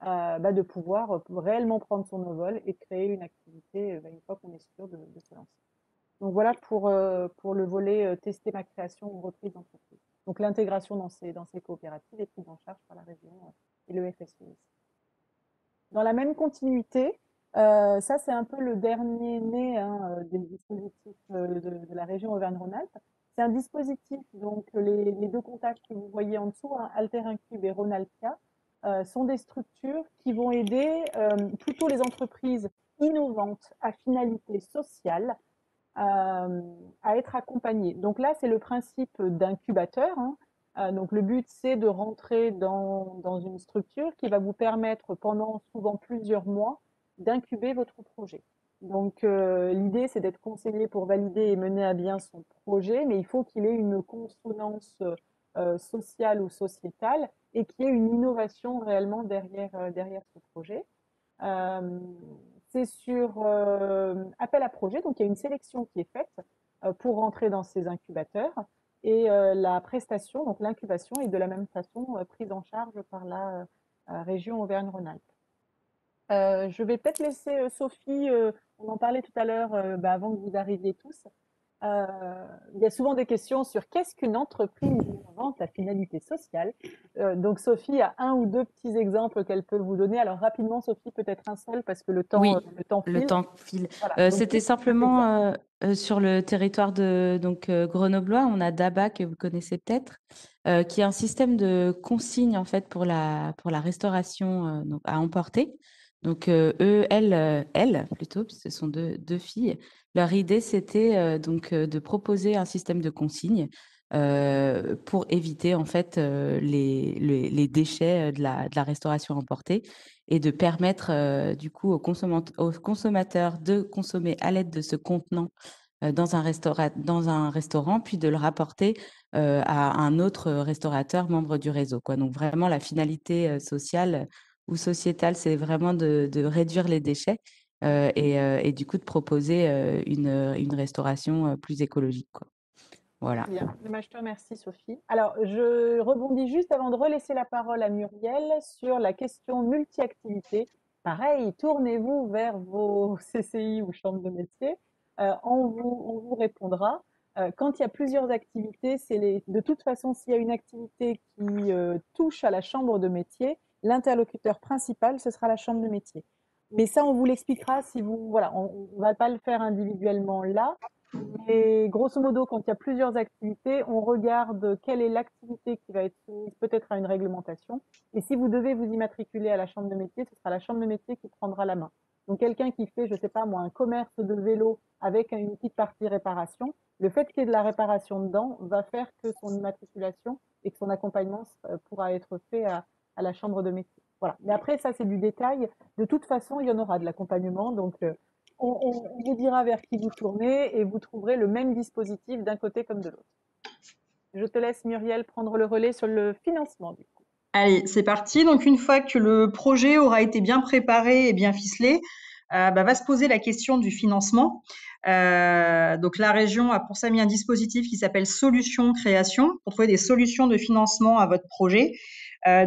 de pouvoir réellement prendre son envol et créer une activité une fois qu'on est sûr de se lancer. Donc voilà pour le volet tester ma création ou reprise d'entreprise. Donc l'intégration dans ces coopératives est prise en charge par la région et le FSE aussi. Dans la même continuité, ça c'est un peu le dernier né des dispositifs de la région Auvergne-Rhône-Alpes. C'est un dispositif, donc les deux contacts que vous voyez en dessous, Alter Incube et Rhône-Alpia, sont des structures qui vont aider plutôt les entreprises innovantes à finalité sociale à être accompagnées. Donc là, c'est le principe d'incubateur. Donc le but, c'est de rentrer dans une structure qui va vous permettre pendant souvent plusieurs mois d'incuber votre projet. Donc l'idée, c'est d'être conseillé pour valider et mener à bien son projet, mais il faut qu'il ait une consonance sociale ou sociétale et qu'il y ait une innovation réellement derrière ce projet. C'est sur appel à projet, donc il y a une sélection qui est faite pour rentrer dans ces incubateurs et la prestation, donc l'incubation, est de la même façon prise en charge par la région Auvergne-Rhône-Alpes. Je vais peut-être laisser Sophie, on en parlait tout à l'heure avant que vous arriviez tous. Il y a souvent des questions sur qu'est-ce qu'une entreprise innovante à finalité sociale. Donc Sophie a un ou deux petits exemples qu'elle peut vous donner. Alors rapidement, Sophie, peut-être un seul parce que le temps le file. temps file. Voilà. C'était simplement sur le territoire de grenoblois, on a DABA que vous connaissez peut-être, qui est un système de consigne en fait pour la restauration donc à emporter. Donc elles plutôt, parce que ce sont deux filles. Leur idée c'était de proposer un système de consigne pour éviter en fait les déchets de la restauration emportée et de permettre du coup aux consommateurs de consommer à l'aide de ce contenant dans un restaurant, puis de le rapporter à un autre restaurateur membre du réseau, quoi. Donc vraiment la finalité sociale ou sociétale, c'est vraiment de réduire les déchets et du coup de proposer une restauration plus écologique, quoi. Voilà. Bien. Je te remercie, Sophie. Alors, je rebondis juste avant de relaisser la parole à Muriel sur la question multi-activité pareil, tournez-vous vers vos CCI ou chambres de métier. On vous répondra. Quand il y a plusieurs activités, de toute façon, s'il y a une activité qui touche à la chambre de métier, l'interlocuteur principal, ce sera la chambre de métier. Mais ça, on vous l'expliquera si vous, voilà, on ne va pas le faire individuellement là. Mais grosso modo, quand il y a plusieurs activités, on regarde quelle est l'activité qui va être soumise peut-être à une réglementation. Et si vous devez vous immatriculer à la chambre de métier, ce sera la chambre de métier qui prendra la main. Donc quelqu'un qui fait, je ne sais pas moi, un commerce de vélo avec une petite partie réparation, le fait qu'il y ait de la réparation dedans va faire que son immatriculation et que son accompagnement pourra être fait à la chambre de métier. Voilà. Mais après, ça, c'est du détail. De toute façon, il y en aura de l'accompagnement. Donc, on vous dira vers qui vous tournez et vous trouverez le même dispositif d'un côté comme de l'autre. Je te laisse, Muriel, prendre le relais sur le financement, du coup. Allez, c'est parti. Donc, une fois que le projet aura été bien préparé et bien ficelé, va se poser la question du financement. Donc, la région a pour ça mis un dispositif qui s'appelle Solutions Création pour trouver des solutions de financement à votre projet.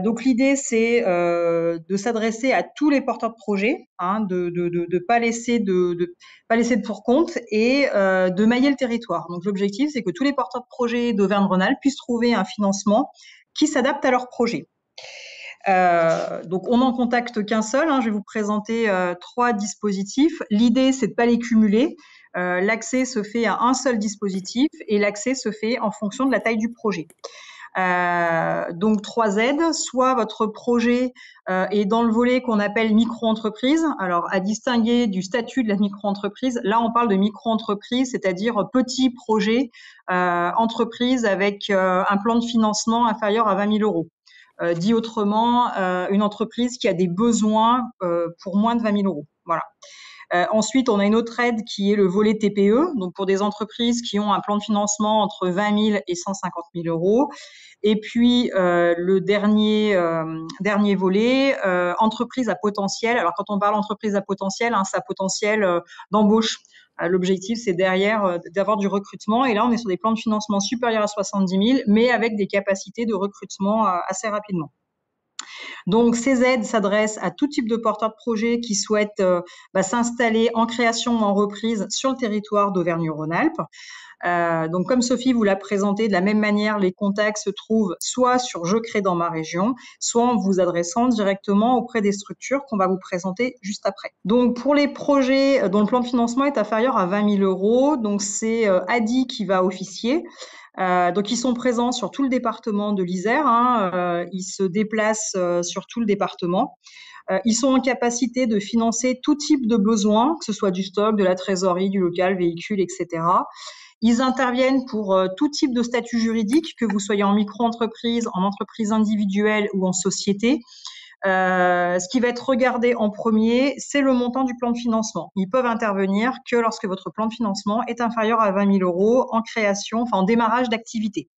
Donc, l'idée, c'est de s'adresser à tous les porteurs de projets, hein, de pas laisser pas laisser de pour compte et de mailler le territoire. Donc, l'objectif, c'est que tous les porteurs de projets d'Auvergne-Rhône-Alpes puissent trouver un financement qui s'adapte à leur projet. Donc, on n'en contacte qu'un seul. Hein. Je vais vous présenter 3 dispositifs. L'idée, c'est de pas les cumuler. L'accès se fait à un seul dispositif et l'accès se fait en fonction de la taille du projet. Donc 3 aides, soit votre projet est dans le volet qu'on appelle micro-entreprise. Alors à distinguer du statut de la micro-entreprise, là on parle de micro-entreprise, c'est-à-dire petit projet entreprise avec un plan de financement inférieur à 20 000 euros. Dit autrement, une entreprise qui a des besoins pour moins de 20 000 euros. Voilà. Ensuite, on a une autre aide qui est le volet TPE, donc pour des entreprises qui ont un plan de financement entre 20 000 et 150 000 euros. Et puis, le dernier volet, entreprise à potentiel. Alors, quand on parle entreprise à potentiel, hein, c'est à potentiel d'embauche. L'objectif, c'est derrière d'avoir du recrutement. Et là, on est sur des plans de financement supérieurs à 70 000, mais avec des capacités de recrutement assez rapidement. Donc, ces aides s'adressent à tout type de porteurs de projet qui souhaitent s'installer en création ou en reprise sur le territoire d'Auvergne-Rhône-Alpes. Donc, comme Sophie vous l'a présenté, de la même manière, les contacts se trouvent soit sur Je crée dans ma région, soit en vous adressant directement auprès des structures qu'on va vous présenter juste après. Donc, pour les projets dont le plan de financement est inférieur à 20 000 euros, donc c'est ADI qui va officier. Donc, ils sont présents sur tout le département de l'Isère. Hein, ils se déplacent sur tout le département. Ils sont en capacité de financer tout type de besoins, que ce soit du stock, de la trésorerie, du local, véhicule, etc. Ils interviennent pour tout type de statut juridique, que vous soyez en micro-entreprise, en entreprise individuelle ou en société. Ce qui va être regardé en premier, c'est le montant du plan de financement. Ils peuvent intervenir que lorsque votre plan de financement est inférieur à 20 000 euros en création, enfin en démarrage d'activité.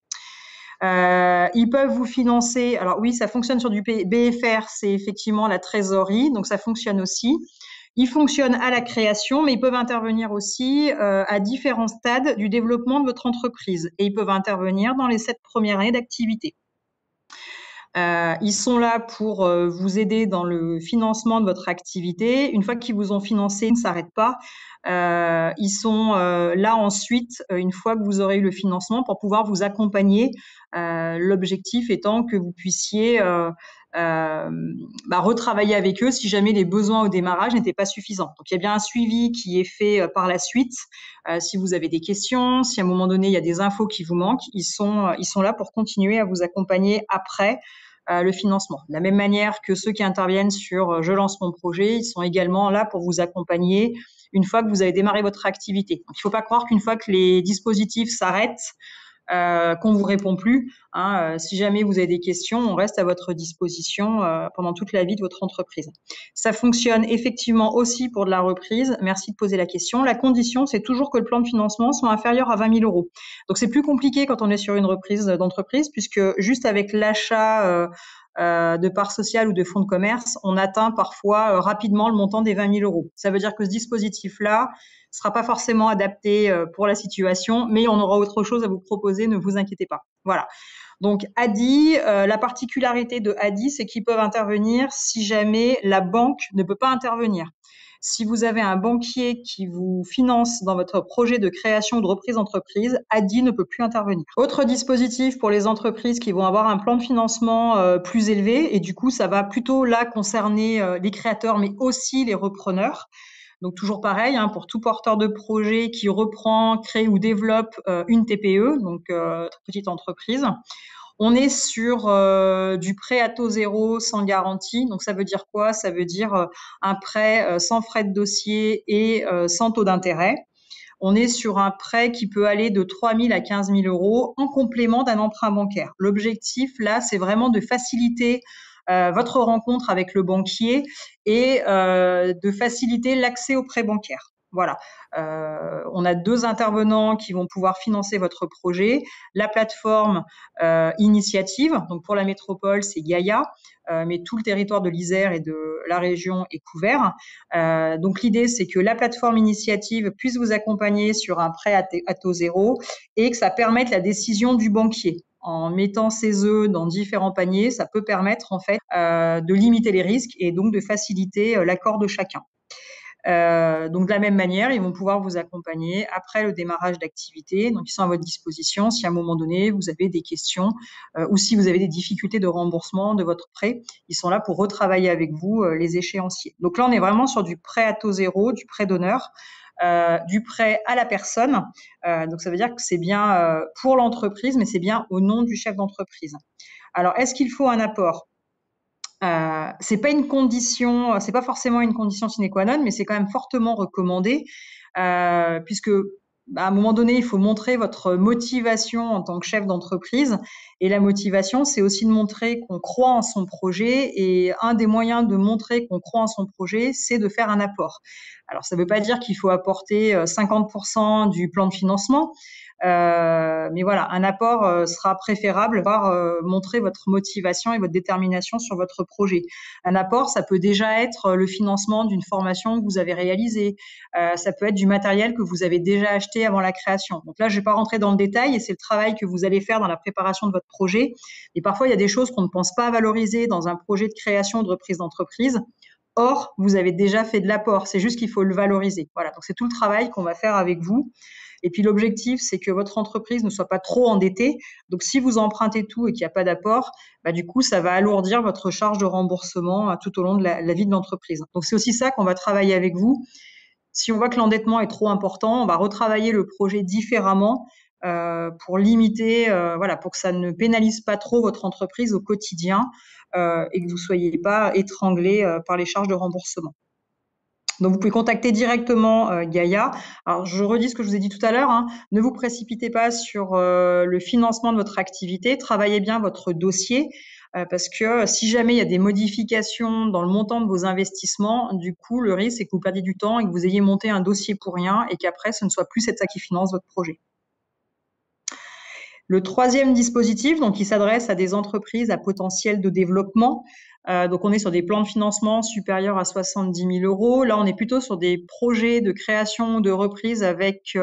Ils peuvent vous financer. Alors oui, ça fonctionne sur du BFR, c'est effectivement la trésorerie, donc ça fonctionne aussi. Ils fonctionnent à la création, mais ils peuvent intervenir aussi à différents stades du développement de votre entreprise. Et ils peuvent intervenir dans les 7 premières années d'activité. Ils sont là pour vous aider dans le financement de votre activité. Une fois qu'ils vous ont financé, ils ne s'arrêtent pas. Ils sont là ensuite, une fois que vous aurez eu le financement, pour pouvoir vous accompagner. L'objectif étant que vous puissiez retravailler avec eux si jamais les besoins au démarrage n'étaient pas suffisants. Donc, il y a bien un suivi qui est fait par la suite. Si vous avez des questions, si à un moment donné, il y a des infos qui vous manquent, ils sont là pour continuer à vous accompagner après le financement. De la même manière que ceux qui interviennent sur je lance mon projet, ils sont également là pour vous accompagner une fois que vous avez démarré votre activité. Donc, il ne faut pas croire qu'une fois que les dispositifs s'arrêtent, qu'on vous répond plus. Hein, si jamais vous avez des questions, on reste à votre disposition pendant toute la vie de votre entreprise. Ça fonctionne effectivement aussi pour de la reprise. Merci de poser la question. La condition, c'est toujours que le plan de financement soit inférieur à 20 000 euros. Donc, c'est plus compliqué quand on est sur une reprise d'entreprise, puisque juste avec l'achat de parts sociales ou de fonds de commerce, on atteint parfois rapidement le montant des 20 000 euros. Ça veut dire que ce dispositif-là sera pas forcément adapté pour la situation, mais on aura autre chose à vous proposer, ne vous inquiétez pas. Voilà. Donc, ADI, la particularité de ADI, c'est qu'ils peuvent intervenir si jamais la banque ne peut pas intervenir. Si vous avez un banquier qui vous finance dans votre projet de création ou de reprise d'entreprise, ADI ne peut plus intervenir. Autre dispositif pour les entreprises qui vont avoir un plan de financement plus élevé, et du coup, ça va plutôt là concerner les créateurs, mais aussi les repreneurs. Donc toujours pareil, hein, pour tout porteur de projet qui reprend, crée ou développe une TPE, donc petite entreprise. On est sur du prêt à taux zéro sans garantie. Donc ça veut dire quoi? Ça veut dire un prêt sans frais de dossier et sans taux d'intérêt. On est sur un prêt qui peut aller de 3 000 à 15 000 euros en complément d'un emprunt bancaire. L'objectif, là, c'est vraiment de faciliter votre rencontre avec le banquier et de faciliter l'accès au prêt bancaire. Voilà. On a 2 intervenants qui vont pouvoir financer votre projet. La plateforme Initiative, donc pour la métropole, c'est Gaïa, mais tout le territoire de l'Isère et de la région est couvert. Donc l'idée, c'est que la plateforme Initiative puisse vous accompagner sur un prêt à taux zéro et que ça permette la décision du banquier. En mettant ses œufs dans différents paniers, ça peut permettre en fait de limiter les risques et donc de faciliter l'accord de chacun. Donc de la même manière, ils vont pouvoir vous accompagner après le démarrage d'activité. Donc ils sont à votre disposition si à un moment donné vous avez des questions ou si vous avez des difficultés de remboursement de votre prêt, ils sont là pour retravailler avec vous les échéanciers. Donc là, on est vraiment sur du prêt à taux zéro, du prêt d'honneur. Du prêt à la personne. Donc ça veut dire que c'est bien pour l'entreprise, mais c'est bien au nom du chef d'entreprise. Alors, est-ce qu'il faut un apport? C'est pas une condition, c'est pas forcément une condition sine qua non, mais c'est quand même fortement recommandé, puisque à un moment donné, il faut montrer votre motivation en tant que chef d'entreprise. Et la motivation, c'est aussi de montrer qu'on croit en son projet. Et un des moyens de montrer qu'on croit en son projet, c'est de faire un apport. Alors, ça ne veut pas dire qu'il faut apporter 50% du plan de financement. Mais voilà, un apport sera préférable pour montrer votre motivation et votre détermination sur votre projet. Un apport, ça peut déjà être le financement d'une formation que vous avez réalisée. Ça peut être du matériel que vous avez déjà acheté avant la création. Donc là, je ne vais pas rentrer dans le détail et c'est le travail que vous allez faire dans la préparation de votre projet. Et parfois, il y a des choses qu'on ne pense pas valoriser dans un projet de création ou de reprise d'entreprise. Or, vous avez déjà fait de l'apport. C'est juste qu'il faut le valoriser. Voilà. Donc, c'est tout le travail qu'on va faire avec vous. Et puis, l'objectif, c'est que votre entreprise ne soit pas trop endettée. Donc, si vous empruntez tout et qu'il n'y a pas d'apport, du coup, ça va alourdir votre charge de remboursement tout au long de la vie de l'entreprise. Donc, c'est aussi ça qu'on va travailler avec vous. Si on voit que l'endettement est trop important, on va retravailler le projet différemment pour limiter, pour que ça ne pénalise pas trop votre entreprise au quotidien et que vous ne soyez pas étranglé par les charges de remboursement. Donc, vous pouvez contacter directement Gaïa. Alors, je redis ce que je vous ai dit tout à l'heure. Ne vous précipitez pas sur le financement de votre activité. Travaillez bien votre dossier parce que si jamais il y a des modifications dans le montant de vos investissements, du coup, le risque, c'est que vous perdiez du temps et que vous ayez monté un dossier pour rien et qu'après, ce ne soit plus cette qui finance votre projet. Le troisième dispositif, donc, il s'adresse à des entreprises à potentiel de développement. Donc, on est sur des plans de financement supérieurs à 70 000 euros. Là, on est plutôt sur des projets de création, de reprise avec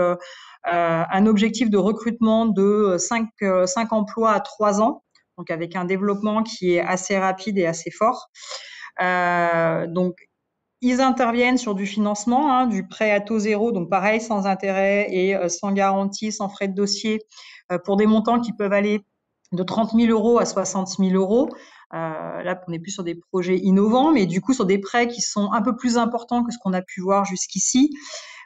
un objectif de recrutement de 5 emplois à 3 ans, donc avec un développement qui est assez rapide et assez fort. Donc, ils interviennent sur du financement, du prêt à taux zéro, donc pareil, sans intérêt et sans garantie, sans frais de dossier, pour des montants qui peuvent aller de 30 000 euros à 60 000 euros. Là, on n'est plus sur des projets innovants, mais du coup sur des prêts qui sont un peu plus importants que ce qu'on a pu voir jusqu'ici.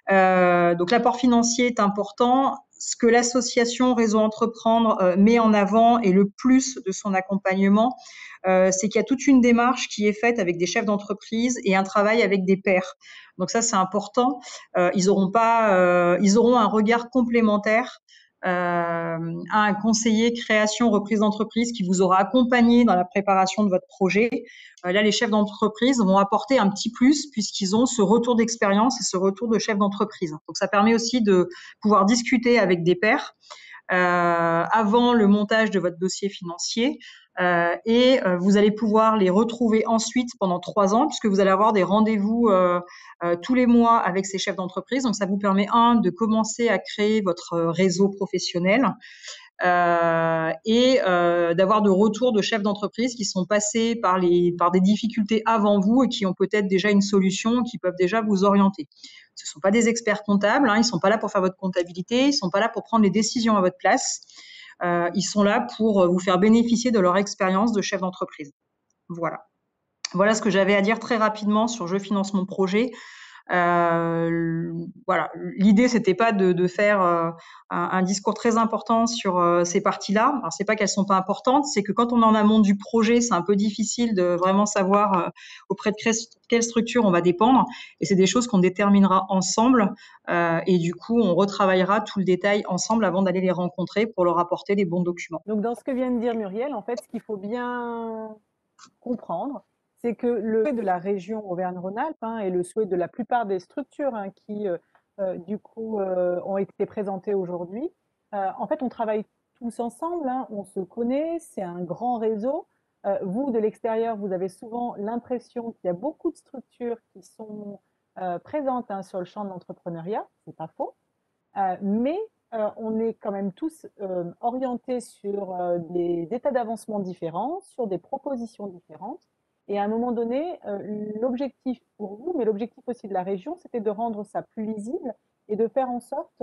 Donc l'apport financier est important. Ce que l'association Réseau Entreprendre met en avant et le plus de son accompagnement, c'est qu'il y a toute une démarche qui est faite avec des chefs d'entreprise et un travail avec des pairs. Donc ça, c'est important. Ils auront un regard complémentaire à un conseiller création reprise d'entreprise qui vous aura accompagné dans la préparation de votre projet. Là, les chefs d'entreprise vont apporter un petit plus puisqu'ils ont ce retour d'expérience et ce retour de chef d'entreprise. Donc, ça permet aussi de pouvoir discuter avec des pairs avant le montage de votre dossier financier et vous allez pouvoir les retrouver ensuite pendant 3 ans puisque vous allez avoir des rendez-vous tous les mois avec ces chefs d'entreprise. Donc, ça vous permet, de commencer à créer votre réseau professionnel et d'avoir de retours de chefs d'entreprise qui sont passés par des difficultés avant vous et qui ont peut-être déjà une solution, qui peuvent déjà vous orienter. Ce ne sont pas des experts comptables, ils ne sont pas là pour faire votre comptabilité, ils ne sont pas là pour prendre les décisions à votre place. Ils sont là pour vous faire bénéficier de leur expérience de chef d'entreprise. Voilà. Voilà ce que j'avais à dire très rapidement sur Je finance mon projet. Voilà, l'idée c'était pas de faire un discours très important sur ces parties-là. Alors c'est pas qu'elles sont pas importantes, c'est que quand on est en amont du projet, c'est un peu difficile de vraiment savoir auprès de quelle structure on va dépendre. Et c'est des choses qu'on déterminera ensemble. Et du coup, on retravaillera tout le détail ensemble avant d'aller les rencontrer pour leur apporter les bons documents. Donc, dans ce que vient de dire Muriel, en fait, ce qu'il faut bien comprendre, c'est que le souhait de la région Auvergne-Rhône-Alpes et le souhait de la plupart des structures qui, du coup, ont été présentées aujourd'hui, en fait, on travaille tous ensemble, on se connaît, c'est un grand réseau. Vous, de l'extérieur, vous avez souvent l'impression qu'il y a beaucoup de structures qui sont présentes sur le champ de l'entrepreneuriat, c'est pas faux, mais on est quand même tous orientés sur des états d'avancement différents, sur des propositions différentes. Et à un moment donné, l'objectif pour vous, mais l'objectif aussi de la région, c'était de rendre ça plus lisible et de faire en sorte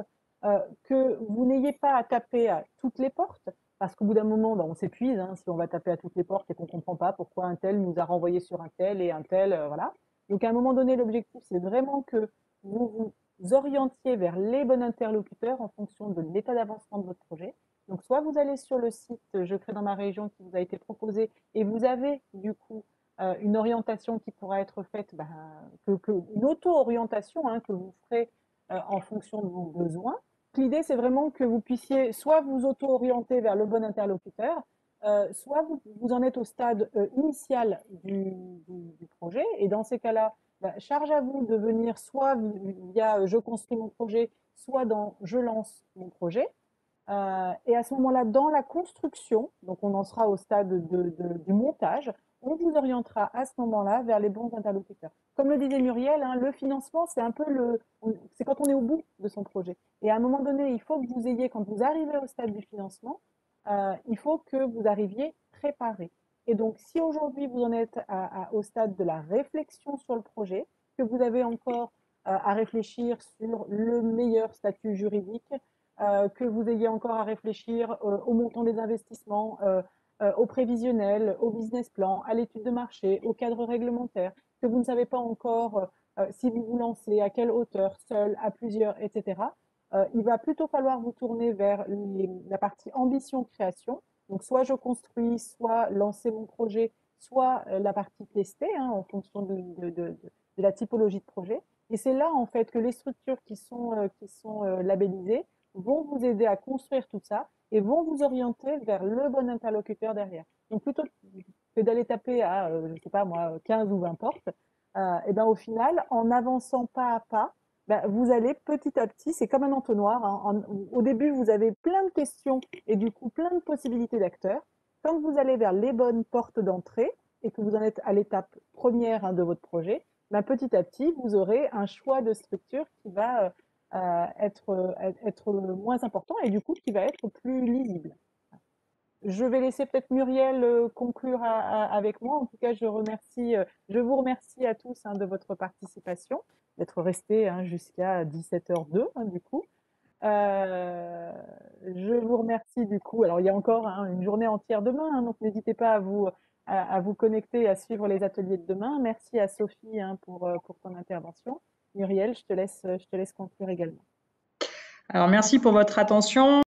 que vous n'ayez pas à taper à toutes les portes, parce qu'au bout d'un moment, on s'épuise si on va taper à toutes les portes et qu'on ne comprend pas pourquoi un tel nous a renvoyé sur un tel et un tel, voilà. Donc à un moment donné, l'objectif, c'est vraiment que vous vous orientiez vers les bons interlocuteurs en fonction de l'état d'avancement de votre projet. Donc, soit vous allez sur le site Je crée dans ma région qui vous a été proposé et vous avez du coup une orientation qui pourra être faite, une auto-orientation que vous ferez en fonction de vos besoins. L'idée, c'est vraiment que vous puissiez soit vous auto-orienter vers le bon interlocuteur, soit vous en êtes au stade initial du projet. Et dans ces cas-là, charge à vous de venir soit via Je construis mon projet, soit dans Je lance mon projet. Et à ce moment-là, dans la construction, donc on en sera au stade du montage, on vous orientera à ce moment-là vers les bons interlocuteurs. Comme le disait Muriel, le financement, c'est un peu c'est quand on est au bout de son projet. Et à un moment donné, il faut que vous ayez, quand vous arrivez au stade du financement, il faut que vous arriviez préparé. Et donc, si aujourd'hui vous en êtes au stade de la réflexion sur le projet, que vous avez encore à réfléchir sur le meilleur statut juridique, que vous ayez encore à réfléchir au montant des investissements, au prévisionnel, au business plan, à l'étude de marché, au cadre réglementaire, que vous ne savez pas encore si vous vous lancez, à quelle hauteur, seul, à plusieurs, etc. Il va plutôt falloir vous tourner vers la partie ambition-création. Donc, soit je construis, soit lancer mon projet, soit la partie tester en fonction de la typologie de projet. Et c'est là, en fait, que les structures qui sont labellisées vont vous aider à construire tout ça et vont vous orienter vers le bon interlocuteur derrière. Donc, plutôt que d'aller taper à, je ne sais pas moi, 15 ou 20 portes, et ben, au final, en avançant pas à pas, vous allez petit à petit, c'est comme un entonnoir. Au début, vous avez plein de questions et du coup plein de possibilités d'acteurs. Quand vous allez vers les bonnes portes d'entrée et que vous en êtes à l'étape première de votre projet, petit à petit, vous aurez un choix de structure qui va être moins important et du coup qui va être plus lisible. Je vais laisser peut-être Muriel conclure avec moi. En tout cas, je vous remercie à tous de votre participation, d'être restés jusqu'à 17h02 du coup. Je vous remercie du coup. Alors, il y a encore une journée entière demain, donc n'hésitez pas à vous connecter et à suivre les ateliers de demain. Merci à Sophie pour ton intervention. Muriel, je te laisse conclure également. Alors, merci pour votre attention.